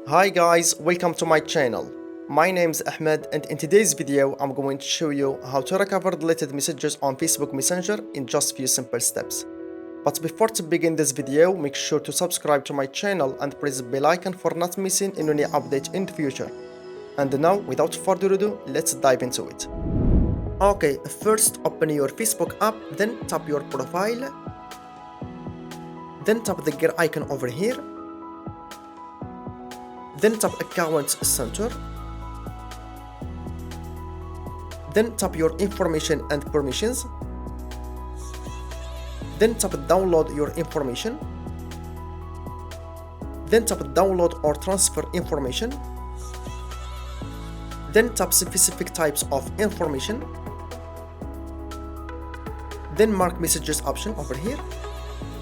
Hi guys, welcome to my channel. My name is Ahmed and in today's video I'm going to show you how to recover deleted messages on Facebook Messenger in just few simple steps. But before to begin this video, make sure to subscribe to my channel and press the bell icon for not missing any update in the future. And now, without further ado, let's dive into it. Okay, first open your Facebook app, then tap your profile, then tap the gear icon over here, then tap Account Center, then tap your information and permissions, then tap download your information, then tap download or transfer information, then tap specific types of information, then mark messages option over here,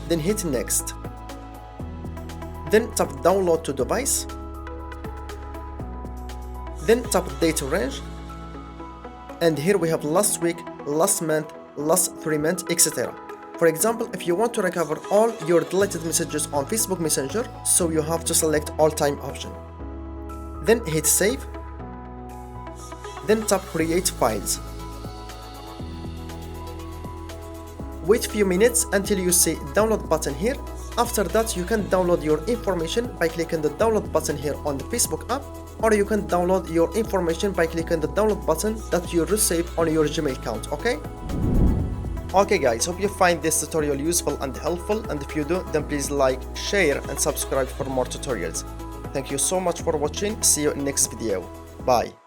then hit next, then tap download to device, then tap data range, and here we have last week, last month, last 3 months, etc. For example, if you want to recover all your deleted messages on Facebook Messenger, so you have to select all time option. Then hit save, then tap create files. Wait few minutes until you see download button here. After that, you can download your information by clicking the download button here on the Facebook app, or you can download your information by clicking the download button that you receive on your Gmail account, okay? Okay guys, hope you find this tutorial useful and helpful, and if you do, then please like, share and subscribe for more tutorials. Thank you so much for watching. See you in next video. Bye.